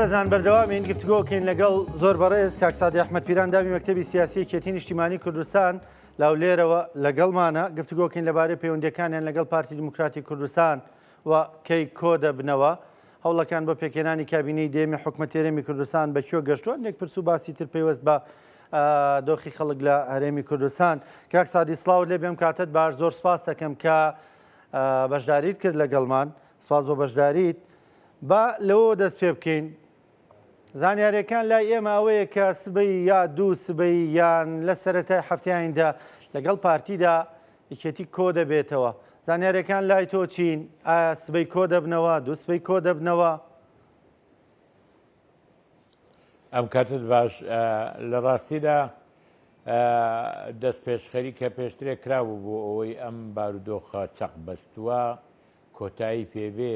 بەڕێزان بەردەوامین گفتگۆکەین لەگەڵ زۆر بەڕێز کاک سادی ئەحمەد پیران داوی مەکتەبی سیاسی یەکێتی نیشتیمانی کوردستان لاولێرەوە لەگەڵمانە گفتگۆکەین لەبارەی پەیوەندیەکانیان لەگەڵ پارتی دیموکراتی کوردستان و کەی کۆ دەبنەوە هەوڵەکان بۆ پێکێنانی کابینەی دێمی حکومەتی هەرێمی کوردستان بەکوێ گەشتووە نێک پرس و باسی تر پێوەست بە دۆخی خەڵک لە هەرێمی کوردستان کاک سادی سڵاو لێ بێم کاتت باش زۆر سپاس دەکەم کە بەشداریت کرد لەگەڵمان سپاس بۆ بەشداریت با لەوە دەست پێ بکەین زانیاریەکان لای ئێمە ئەوەیە کە سبەی یا دوو سبەی یان لە سەرەتای هەفتەیاندا لەگەڵ پارتیدا یەکێتی کۆ دەبێتەوە زانیاریەکان لای تۆ چین ئایا سبەی کۆ دەبنەوە دوو سبەی کۆ دەبنەوە ئەم کاتت باش لە ڕاستیدا دەست پێشخەری کە پێشترێک کراوە بۆ ئەوەی ئەم بارودۆخە چەق بەستووە کۆتایی پێبێ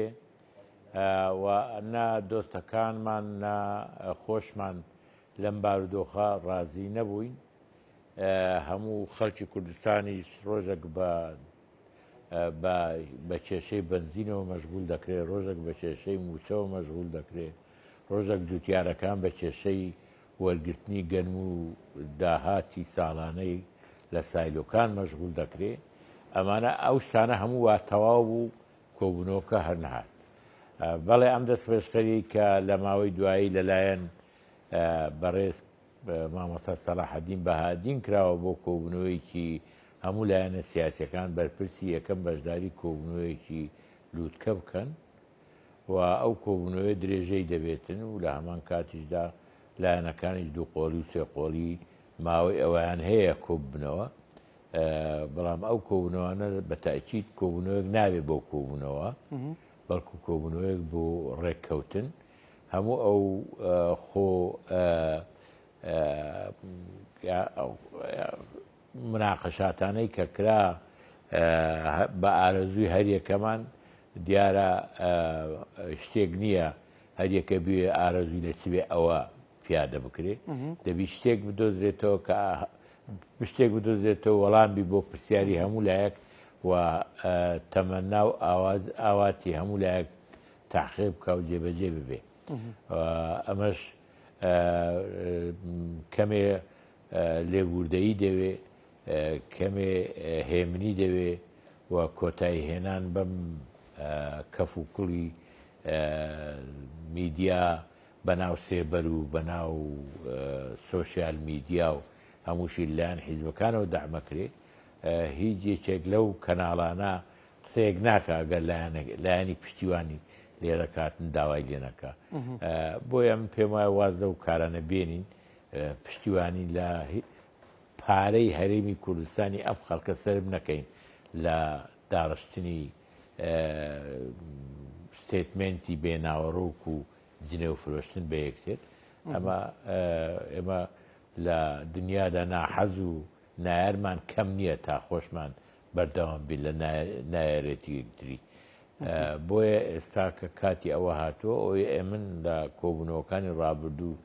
و نا دۆستەکانمان نا خۆشمان لەم بارودۆخە ڕازی نەبووین هەموو خەڵکی کوردستانیش ڕۆژێک بە کێشەی بنزینەوە مەشغول دەکرێت ڕۆژێک بە کێشەی موچەوە مەشغول دەکرێت ڕۆژێک جوتیارەکان بە کێشەی وەرگرتنی گەنم و داهاتی ساڵانەی لە سایلۆکان مەشغول دەکرێت ئەمانە ئەو شتانە هەموو وا تەواو بوو کۆبوونەوەکە هەر نەهات بەڵێ ئەم دەست پێشخەری کە لە ماوەی دوایی لەلایەن بەڕێز مامۆستا سەلاحەدین بەهادین کراوە بۆ کۆبوونەوەیەکی هەموو لایەنە سیاسیەکان بەرپرسی یەکەم بەشداری کۆبوونەوەیەکی لووتکە بکەن و ئەو کۆبوونەوەی درێژەی دەبێتن و لە هەمان کاتیشدا لایەنەکانیش دوو قۆڵی و سێ قۆڵی ماوەی ئەویان هەیە کۆببنەوە بەڵام ئەو کۆبوونەوەانە بە تاکید کۆبوونەوەیەک نابێت بۆ کۆبوونەوە بەڵکو کۆبوونەوەیەک بۆ ڕێککەوتن هەموو ئەو خۆ مناقەشاتانەی کە کرا بە ئارەزووی هەریەکەمان دیارە شتێک نییە هەریەکە بێ ئارەزووی لە چبێ ئەوە پیادە بکرێت دەبی شتێک بدۆزرێتەوە کە شتێک بدۆزرێتەوە وەڵامی بۆ پرسیاری هەموو لایەک و تەمەنا و ئاواتی هەموو لایەک تاقیب بکە و جێبەجێ ببێ ئەمەش کەمێ لێبوردەیی دەوێ کەمێ هێمنی دەوێ و کۆتایی هێنان بەم کەف و کوڵی میدیا بەناو سێبەر و بەناو سۆشیال میدیا و هەمووشی لایەن حیزبەکانەوە دامەکرێ هیچ یەکێک لەو کەناڵانە قسەیەک ناکە ئەگەر لایەنی پشتیوانی لێرەکاتن داوای لێنەکە بۆیە من پێم وایە واز لەو کارانە بێنین پشتیوانی لە پارەی هەرێمی کوردستانی ئەم خەڵکە سەرب نەکەین لە داڕشتنی ستێتمنتی بێناوەڕۆک و جنێ و فرۆشتن بە یەکتر ئێمە لە دنیادا ناحەز و نایارمان کەم نییە تا خۆشمان بەردەوام بین لە نایەرێتی یەکتری بۆیە ئێستا کە کاتی ئەوە هاتووە ئەوەی من لە کۆبوونەوەکانی ڕابردوو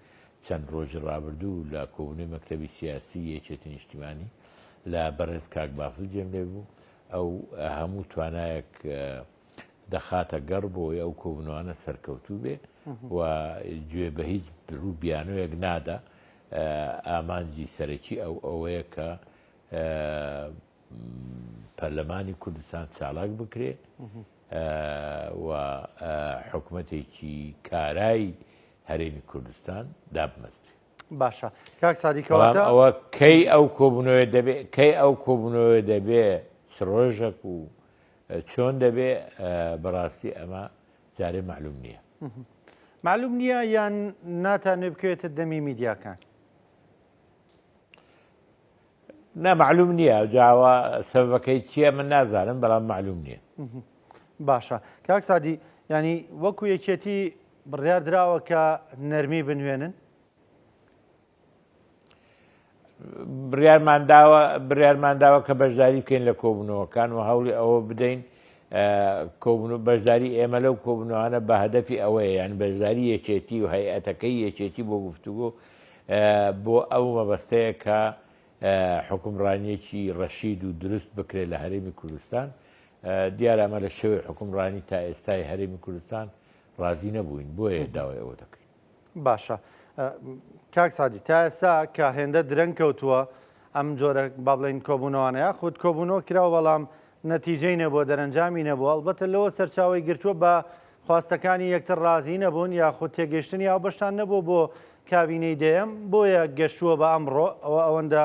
چەند ڕۆژی ڕابردوو لە کۆبوونەوەی مەکتەبی سیاسی یەکێتی نیشتیمانی لە بەڕێز کاک بافل جێم لێ بوو ئەو هەموو توانایەک دەخاتە گەڕ بۆی ئەو کۆبوونەوەانە سەرکەوتوو بێ و گوێ بە هیچ ڕوو بیانوەیەک نادا ئامانجی سەرەکی ئەوەیە کە پەرلەمانی کوردستان چالاک بکرێ و حکوومەتێکی کارایی هەرێمی کوردستان دابمەست باشە کاک سادی کەواتە ئەوە کەی ئەو کۆبوونەوە دەبێ کەی ئەو کۆبوونەوە دەبێ ڕۆژێک و چۆن دەبێ بەڕاستی ئەمە جارێ معلوم نییە معلوم نییە یان ناتانێ بکوێتە دەمی میدیاکان نەمەعلوم نییە جاوە سەبەکەی چییە من نازانم بەڵام معلوم نییە باشە کاک سادی ینی وەکو یەکێتی بڕیار دراوە کە نەرمی بنوێنن بڕیارمانداوە کە بەشداری بکەین لە کۆبوونەوەکان و هەوڵی ئەوە بدەین بەشداری ئێمە لەو کۆبوونەوەانە بە هەدەفی ئەوەیە یان بەشداری یەکێتی و هەیئەتەکەی یەکێتی بۆ گفتوگۆ بۆ ئەو مەبەستەیە کە حکومڕانیەکی ڕەشید و دروست بکرێت لە هەرێمی کوردستان دیارە ئەمە لە شێوەی حکومڕانی تا ئێستای هەرێمی کوردستان ڕازی نەبووین بۆیە داوای ئەوە دەکەین باشە کاک سادی تا ئێستا کە هێندە درەنگ کەوتووە ئەم جۆرە با بڵێن کۆبوونەوانەیە خودت کۆبوونەوە کراوە بەڵام نەتیجەی نەبووە دەرەنجامی نەبووە ئەڵبەتە لەوە سەرچاوی گرتووە بە خواستەکانی یەکتر ڕازی نەبوون یاخود تێگەشتنی ئەو بەشتان نەبوو بۆ کابینەی دەیەم بۆیە گەشتووە بە ئەمڕۆ ئەوە ئەوەندە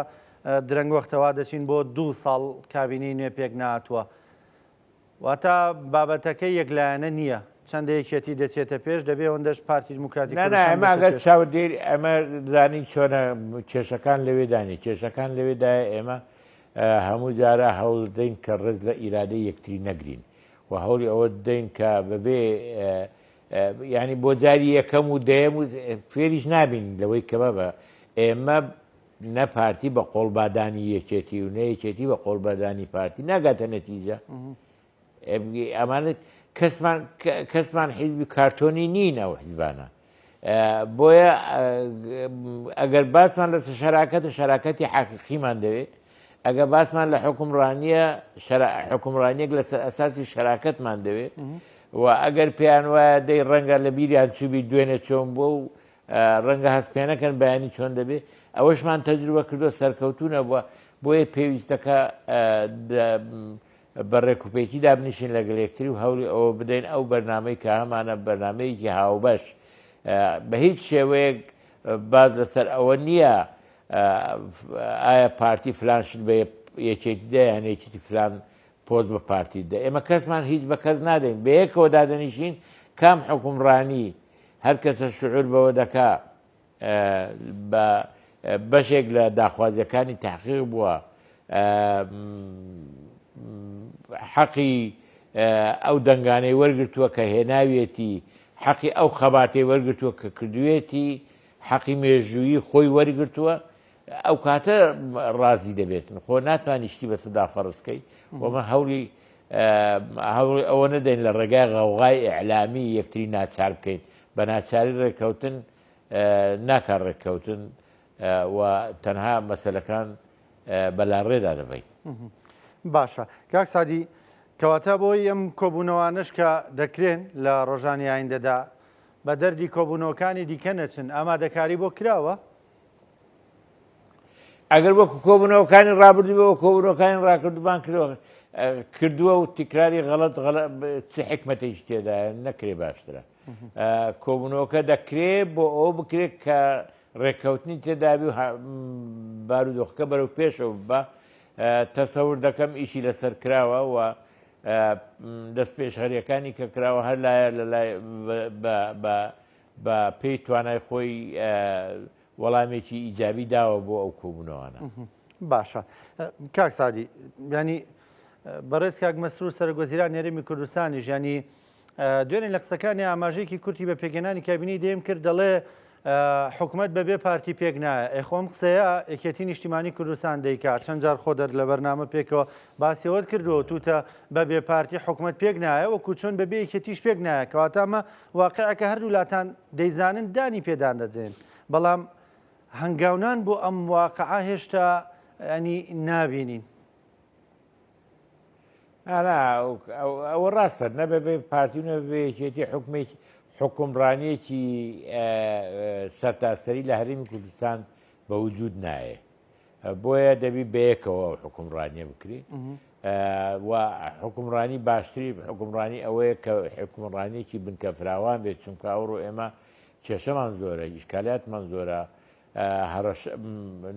درەنگ وەختەوا دەچین بۆ 2 ساڵ کابینەی نوێ پێک نهاتووە واتە بابەتەکەی یەکلایەنە نییە چەندەیەکێتی دەچێتە پێش دەبێ ئەوەندەش پارتی دموکراتی ئەمە ئەگەر چاودێر ئەمە زانی چۆنە کێشەکان لەوێدانی کێشەکان لەوێدایە ئێمە هەموو جارە هەوڵ دەین کە ڕێز لە ئیرادەی یەکتری نەگرین و هەوڵی ئەوە دەین کە بەبێ ینی بۆ جاری یەکەم و دەیەم و فێریش نابین لەوەی کەمە بە ئێمە نە پارتی بە قۆڵبادانی یەکێتی و نەیەکێتی بە قۆڵبادانی پارتی ناگاتە نەتیجە ئەمانە کەسمان حیزبی کارتۆنی نین ئەو حیزبانە بۆیە ئەگەر باسمان لە شەراکەتی حەقیقیمان دەوێت ئەگە باسمان لە حکومڕانیەک لە ئەساسی شەراکەتمان دەوێت و ئەگەر پێیان وایە دەی ڕەنگە لە بیریان چوبی دوێنێ چۆن بۆ و ڕەنگە هەستپێنەکەن بەیانی چۆن دەبێت ئەوەشمان تەجروبە کردو سەرکەوتونە بووە بۆیە پێویستەکە بەڕێکوپێکی دابنیشین لەگەڵ یەکتری و هەوڵی ئەوە بدەین ئەو بەرنامەی کە هەمانە بەرنمەیەکی هاوبەش بە هیچ شێوەیەک باز لەسەر ئەوە نییە ئایا پارتی فلانشت بە یەکێتیدا یان یەکێتی فلان پۆز بە پارتیدا ئێمە کەسمان هیچ بە کەس نادەین بە یەکەوە دادەنیشین کام حکومڕانی هەر کەسە شعور بەوە دەکا بە بەشێک لە داخوازیەکانی تحقیق بووە حەقی ئەو دەنگانەی وەرگرتووە کە هێناویەتی حەقی ئەو خەباتەی وەرگرتووە کە کردوێتی حەقی مێژووی خۆی وەرگرتووە ئەو کاتە ڕازی دەبێتن خۆ ناتوانانی شتی بە سەدا فەڕستکەی ومە هەوڵی ئەوە نەدەین لە ڕێگای غەوغای ئیعلامی یەکتری ناچار بکەین بە ناچاری ڕێککەوتن ناکات ڕێککەوتن و تەنها مەسەلەکان بەلاڕێدا دەبین. باشە کاک سادی کەواتە بۆی ئەم کۆبوونەوانش کە دەکرێن لە ڕۆژانی ئایندەدا بە دەردی کۆبوونەوەکانی دیکە نەچن ئامادەکاری بۆ کراوە ئەگەر وەکو کۆبوونەوەکانی ڕابردی بەوە کۆبوونەوەکانی ڕاکردوبان کردووە و تیکراری غەڵەت چ حکمەتێکی تێدایە نەکرێ باشترە کۆبوونەوەکە دەکرێت بۆ ئەوە بکرێت کە ڕێککەوتنی تێدابی و بارودۆخەکە بەرەو پێشەوە بە تەسەور دەکەم ئیشی لەسەر کراوە و دەست پێشهەریەکانی کە کراوە هەر لایە بە پێی توانای خۆی وەڵامێکی ئیجابی داوە بۆ ئەو کۆبوونەوەانە. باشە کاک سادی ینی بەڕێز کاک مەسرور سەرۆکوەزیران هەرێمی کوردستانیش ینی دوێنێ لە قسەکانی ئاماژەیەکی کورتی بە پێگەێنانی کابینەی دێم کرد دەڵێ حکوومەت بەبێ پارتی پێک نایە خۆم قسەیە یەکێتی نیشتیمانی کوردستان دەیکات چەند جار خۆ دەر لە بەرنامە پێکەوە باسیەوەت کردەوە توتە بەبێ پارتی حکوومەت پێک نایە وەکو چۆن بەبێ یەکێتیش پێک نایە کەواتامە واقعەکە هەردوو لاتان دەیزانن دانی پێدان دەدەین بەڵام هەنگاونان بۆ ئەم واقعە هێشتا ینی نابینین. ئەوە ڕاستە نەبێ پارتی نەبێ یەکێتی حکومڕانیەکی سەرتاسەری لە هەرێمی کوردستان بە وجود نایە بۆیە دەبی بەیەکەوە حکومڕانیە بکری و حکومڕانی باشتری حکومڕانی ئەوەیە کە حکومڕانیەکی بنکە فراوان بێت چونکە ئەوڕۆ ئێمە کێشەمان زۆرە ئیشکالیاتمان زۆرە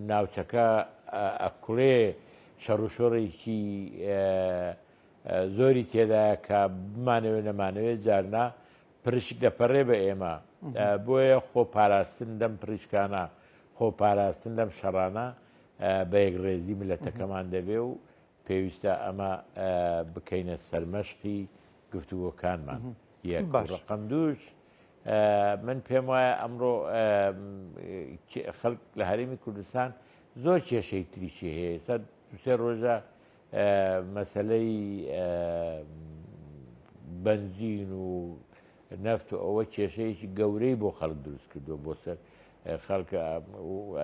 ناوچەکە ئەکوڵێ شەڕوشۆڕێکی زۆری تێدایە کە بمانەوێت نەمانەوێت جارنا پرشک دەپەڕێ بە ئێمە بۆیە خۆپاراستن دەم پرشکانە خۆپاراستن لەم شەڕانە بە یەکڕێزی ملەتەکەمان دەبێ و پێویستە ئەمە بکەینە سەرمەشقی گفتوگۆکانمان. ڕقم دووش من پێم وایە ئەمڕۆ خەڵک لە هەرێمی کوردستان زۆر کێشەی تریشی هەیە سێ ڕۆژە مەسەلەی بنزین و نەفت و ئەوە کێشەیەکی گەورەی بۆ خەڵک دروست کردووە بۆ سەر خەڵکە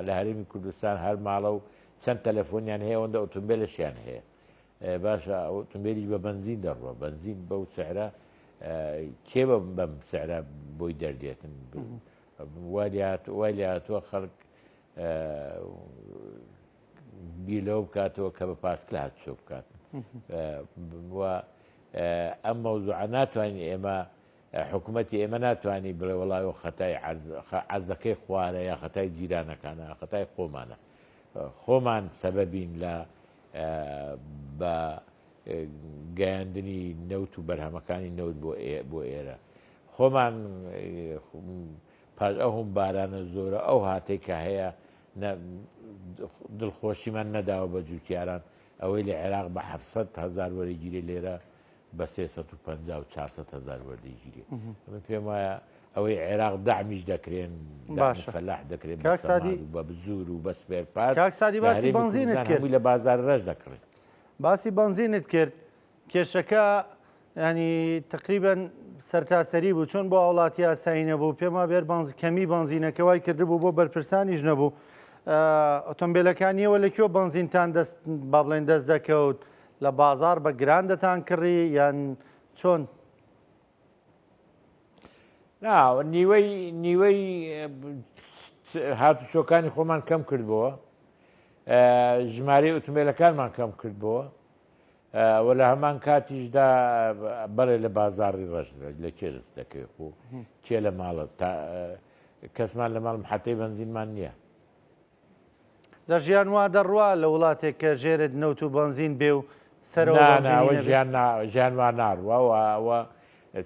لە هەرێمی کوردستان هەر ماڵە و چەند تەلەفۆنیان هەیە ئەوەندە ئۆتۆمبیلەشیان هەیە باشە ئۆتۆمبیلیش بە بنزین دەڕوە بنزین بەو سعرە کێ بەم سعرە بۆی دەردێتن وای هاتووە خەڵک بیلەوە بکاتەوە کە بە پاسکل هاتچۆ بکات ئەم مەوزوعە ناتوانین ئێمە حکوومەتی ئێمە ناتوانانی بڵێ وڵایەوە خەتای عەرزەکەی خوارە یا خەتای جیرانەکانە خەتای خۆمانە خۆمان سەبەبین لە بە گەیاندنی نەوت و بەرهەمەکانی نەوت بۆ ئێرە خۆمان پاش ئەو هەم بارانە زۆرە ئەو هاتەی کە هەیە دڵخۆشیمان نەداوە بە جوتیاران ئەوەی لە عێراق بە 700,000 وەرەگیری لێرە بە 350 و 400,000 وەرەگیری من پێم وایە ئەوەی عێراق دامیش دەکرێن فەلاح دەکرێت بە بزور و بە سپێرپات کاکسادی باسی بنزینت کرد لە بازار ڕەش دەکڕێت باسی بنزینت کرد کێشەکە ینی تقریبان سەرتاسەری بوو چۆن بۆ وڵاتی یاسایی نەبوو پێما بێر کەمی بنزینەکەوای کردبوو بۆ بەرپرسانیش نەبوو ئۆتۆمبیلەکانیەوە لەکوێ بنزینتان با بڵێن دەست دەکەوت لە بازار بە گران دەتان کڕی یان چۆن نیوەی هاتوچۆکانی خۆمان کەم کردبووە ژمارەی ئۆتۆمبیلەکانمان کەم کردبووە وە لە هەمان کاتیشدا بەڵێ لە بازاڕی ڕەش لە کێ دەست دەکەوێت و کێ لە ماڵە کەسمان لە ماڵ حتەی بنزینمان نییە لە ژیان وا دەڕوا لە وڵاتێک کە ژێرت نەوت و بنزین بێ و سەرەوە ژیان وا ناڕوە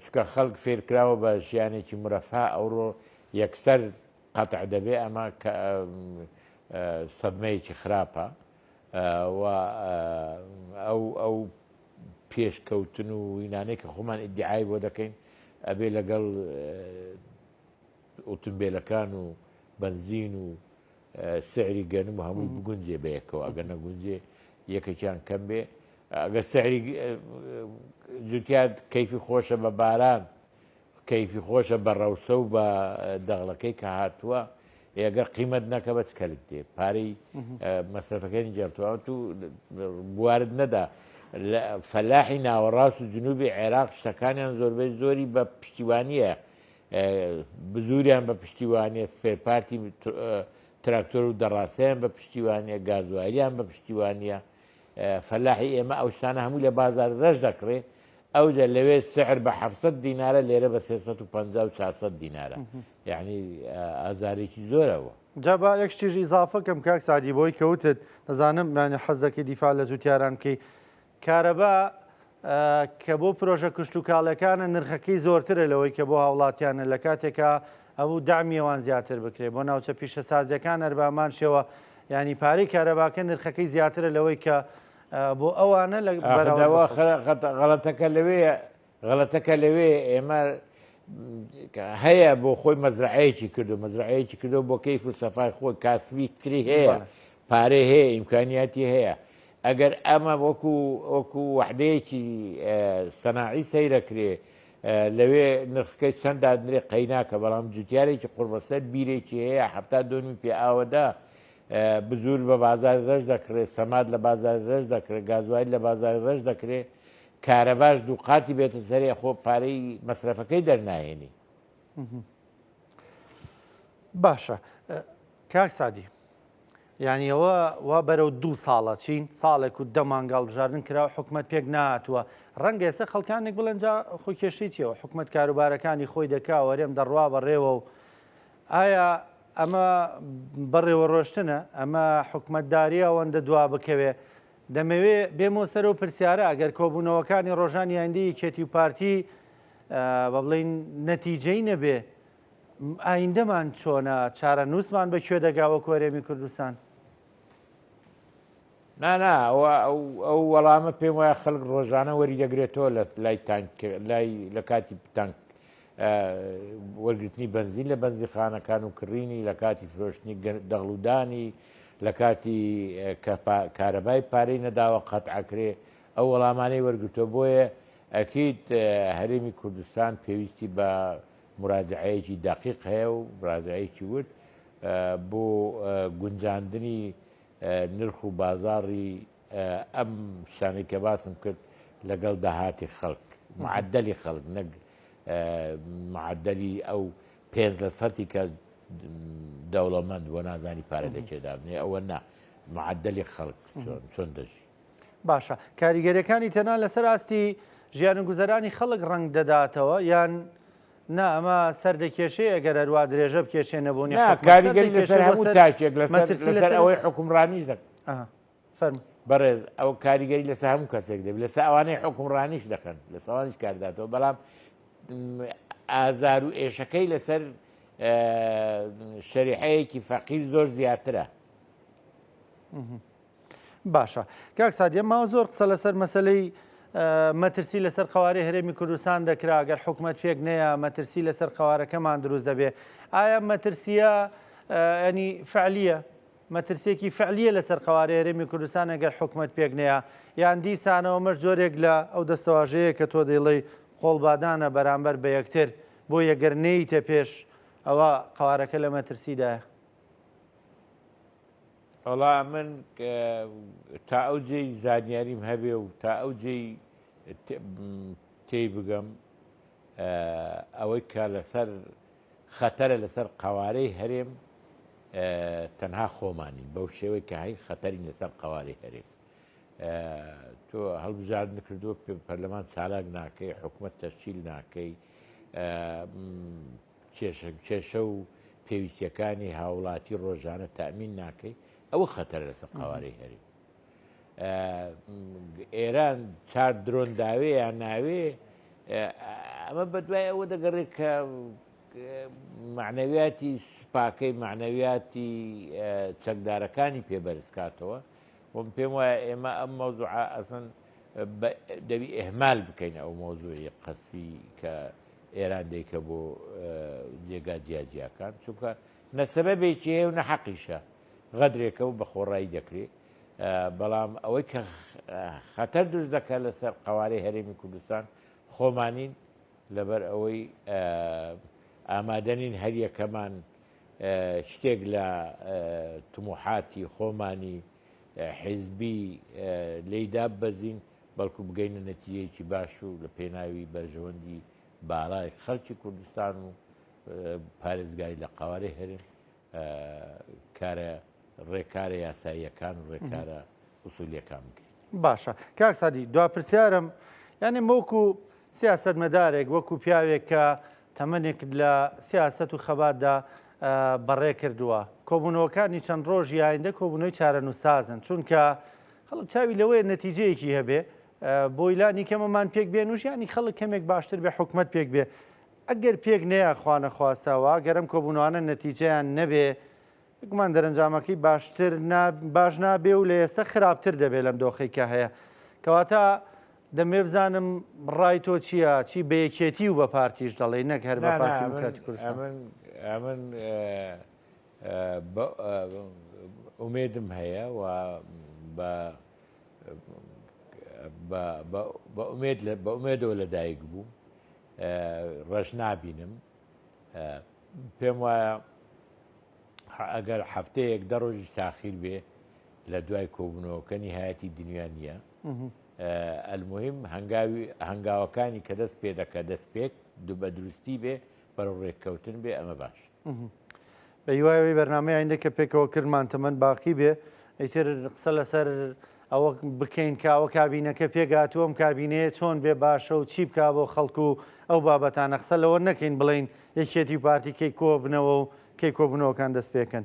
چکە خەڵک فێرکراوە بە ژیانێکی مرەفا ئەوڕۆ یەکسەر قەتع دەبێ ئەمە سەدمەیەکی خراپە ئەو پێشکەوتن و وینانەی کە خۆمان ئیدعای بۆ دەکەین ئەبێ لەگەڵ ئۆتۆمبیلەکان و بنزین و سعری گەنم و هەمووی بگونجێ بەیەکەوە ئەگەر نەگونجێ یەکێکیان کەم بێ ئەگەر سعری جوتیان کەیفی خۆشە بە باران کەیفی خۆشە بە ڕەوسە و بە دەغڵەکەی کە هاتووە ئێگەر قیمەت نەکە بە چکەلت دێ پارەی مەسرفەکانی جێڕتووە و بوارد نەدا فەلاحی ناوەڕاست و جنوبی عێراق شتەکانیان زۆربەی زۆری بە پشتیوانیە بزوریان بە پشتیوانیە سپێرپارتی تراکتۆر و دەڕاستیان بە پشتیوانیە گازواریان بە پشتیوانیە فەلاحی ئێمە ئەو شتانە هەموو لە بازار ڕەش دەکڕێ ئەوجا لەوێ سعر بە 700 دینارە لێرە بە 350 و 400 دینارە یعنی ئازارێکی زۆرەوە جابا یەک شتیژ ئیزافەکەم کاک سادی بۆی کەوتت دەزانم مانە حەز دەکەی دیفاع لە جوتیاران بکەی کارەبا کە بۆ پرۆژە کشت و کاڵەکانە نرخەکەی زۆرترە لەوەی کە بۆ هاوڵاتیانە لە کاتێکە ئەوە دامیێوان زیاتر بکرێ بۆ ناوچە پیشەسازیەکان هەربامان شێوە ینی پارەی کارەباکە نرخەکەی زیاترە لەوەی کە بۆ ئەوانە لە غەڵەتەکە لەوێ ئێمە هەیە بۆ خۆی مەزرعەیەکی کردو بۆ کەیف و سەفای خۆی کاسبی تری هەیە پارەی هەیە ئیمکانیاتی هەیە ئەگەر ئەمە وەکو وحدەیەکی سەناعی سەیرەکرێ لەوێ نرخەکەی چەند دادنرێ قەیناکە بەڵام جوتیارێکی قوربەسەر بیرێکی هەیە هەفتا دۆنی پێ ئاوەدا بزور بە بازار ڕەش دەکرێت سەماد لە بازار ڕەش دەکرێت گازوایی لە بازار ڕەش دەکرێت کارە باش دووقاتی بێتە سەرێ خۆ پارەی مەسرفەکەی دەرناهێنی باشە کاک سادی یعنی ئەوە وا بەرەو 2 ساڵە چین ساڵێک و 10 مانگاڵ بژاردن کراوە حکومەت پێک نهاتووە ڕەنگە ئێستا خەڵکانێک بڵێنجا خۆی کێشەی چیەوە حکومەت کاروبارەکانی خۆی دەکا وەرێم دەڕوا بەڕێوە و ئایا ئەمە بەڕێوە ڕۆشتنە ئەمە حکومەتداری ئەوەندە دوا بکەوێ دەمەوێ بێمەوە سەر و پرسیارە ئەگەر کۆبوونەوەکانی ڕۆژانی ئایندەی کێتی و پارتی بە بڵین نەتیجەی نەبێ ئایندەمان چۆنە چارە نووسمان بەکوێ دەگاوە کۆرێمی کوردستان ئەو وەڵامە پێم وایە خەڵک ڕۆژانە وەری دەگرێتەوە لای لە کاتی تانک وەرگرتنی بنزین لە بەنزیخانەکان و کڕینی لە کاتی فرۆشتنی دەغڵودانی لە کاتی کارەبای پارەی نەداوە قەتعکرێ ئەو وەڵامانەی وەرگرتۆ بۆیە ئەکید هەرێمی کوردستان پێویستی بە مراجعەیەکی دقیق هەیە و مراجعەیەکی ورد بۆ گونجاندنی نرخ و بازاڕی ئەم شتانەی کە باسم کرد لەگەڵ داهاتی خەڵک معدەلی خەڵک نەک معدەلی ئەو 5% کە دەوڵەمەند بۆ نازانی پارە لە کێدابنێ ئەوە نا معدلی خەڵک چۆن دەژی. باشە کاریگەریەکانی تەنان لەسەر ئاستی ژیان و گوزەرانی خەڵک ڕنگ دەداتەوە یان نا ئەمە سەردەکێشەیە ئەگەر هەروە درێژە بکێشێنەبوونی کاریگەری لەسەر هەموو تاچێک لەسەر ئەوەی حکومڕانیش دەکەن فەرمو بەڕێز ئەو کاریگەری لەسەر هەموو کەسێک دەبێت لەسەر ئەوانەی حکومڕانیش دەکەن لە سەوانیش کارداتەوە بەڵام ئازار و ئێشەکەی لەسەر شەریحەیەکی فەقیر زۆر زیاترە. باشە کاک سادیە ماوە زۆر قسە لەسەر مەسلەی مەترسی لەسەر قوارەی هەرێمی کوردستان دەکرا ئەگەر حکومەت پێک نەیە مەترسی لەسەر قوارەکەمان دروست دەبێت ئایا مەترسیە ینی فعلیە مەترسێکی فعلیە لەسەر قوارەی هەرێمی کوردستان ئەگەر حکومەت پێک نەیە یان دیسانەوە مەش جۆرێک لە ئەو دەستەواژەیە کە تۆ دەیڵێ قۆڵبادانە بەرامبەر بە یەکتر بۆ یەگەر نەیتە پێش ئەوە قوارەکە لە مەترسیدایە. وەڵا من تا ئەو جێی زانیاریم هەبێ و تا ئەو جێی تێی بگەم ئەوەی کە لەسەر خەتەرە لەسەر قوارەی هەرێم تەنها خۆمانین بەو شێوەی کە هەی خەتەری لەسەر قوارەی هەرێم تۆ هەڵبژاردن کردووە پەرلەمان چالاک ناکەی حکوومەت تەشکیل ناکەی کێشە و پێویستیەکانی هاوڵاتی ڕۆژانە تامین ناکەی ئەوە خەتەر لەسەر قوارەی هەرێم. ئێران چار درۆن داوێ یان ناوێ ئەمە بەدوای ئەوە دەگەڕێت کە معنەویاتی سوپاکەی معنەویاتی چەکدارەکانی پێبەرزکاتەوە وم پێم وایە ئێمە ئەم مەوزوع ئەسن دەبی ئێهمال بکەین ئەو مۆزوعی قەسبی کە ئێران دەیکە بۆ جێگا جیاجیاکان چونکە نەسەبەبێکی هەیە و نەحەقیشە غەدرێکە و بە خۆڕایی دەکرێت بەڵام ئەوەی کە خەتەر دروست دەکات لەسەر قوارەی هەرێمی کوردستان خۆمانین لەبەر ئەوەی ئامادەنین هەر یەکەمان شتێک لە تموحاتی خۆمانی حیزبی لێیدا ببەزین بەڵکو بگەینە نەتیجەیەکی باش و لە پێناوی بەرژەوەندی باڵای خەڵکی کوردستان و پارێزگاری لە قوارەی هەرێم کارە ڕێکارە یاساییەکان و ڕێکارە ئوسولیەکان بکەین. باشە کاک سادی دوا پرسیارم یعنی وەکو سیاسەتمەدارێک وەکو پیاوێک کە تەمەنێک لە سیاست و خەباتدا بەڕێ کردووە کۆبوونەوەکانی چەند ڕۆژی ئایندە کۆبوونەوەی چارەنووسازن چونکە خەڵک چاوی لەوەیە نەتیجەیەکی هەبێ بۆ ئیلانی کەمەمان پێک بێن و ژیانی خەڵک کەمێک باشتر بێ حکومەت پێک بێ ئەگەر پێک نەیە خوانە خواستەوە گەرم کۆبوونەوانە نەتیجەیان نەبێ گومان دەرەنجامەکەی باش نابێ و لە ئێستا خراپتر دەبێت لەم دۆخەی کە هەیە کەواتە دەمێ بزانم ڕای تۆ چییە چی بەیەکێتی و بە پارتیش دەڵێ نەک هەر بە پارتی دیموکراتی کوردستان. من ئومێدم هەیە و بە ئومێدەوە لەدایک بوو ڕەش نابینم پێم وایە ئەگەر هەفتەیەک دە ڕۆژیش تاخیر بێ لە دوای کۆبوونەوەکە نهایەتی دنیا نییە ئەلموهیم هەنگاوەکانی کە دەست پێ دەکە دەست پێک بە دروستی بێ بەرەو ڕێککەوتن بێ ئەمە باش. بە هیوایەوەی بەرنامەی ئایندە کە پێکەوە کردمان تەمەەن باقی بێ ئیتر قسە لەسەر ئەوە بکەین کاوە کابینەکە پێگاتووەم کابینەیە چۆن بێ باشە و چی بکا بۆ خەڵکو و ئەو بابەتانە قسە لەوە نەکەین بڵین یەکێتی پارتی کەی کۆبنەوە و کەی کۆبنەوەکان دەست پێکەن.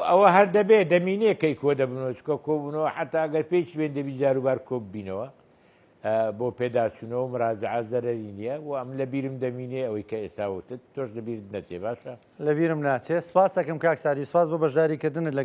ئەوە هەر دەبێ دەمینێ کەی کۆ دەبنەوە چکە کۆبوونەوە حتا ئەگەر پێیچ وێن دەبی جاروبار کۆب بینەوە بۆ پێداچوونەوە مراجعە زەرەری نییە و ئەم لە بیرم دەمینێ ئەوەی کە ئێساوتت تۆش لەبیرت نەچێ باشە لەبیرم ناچێت سپاس دەکەم کاک سادی سپاس بۆ بەشداریکردنت لە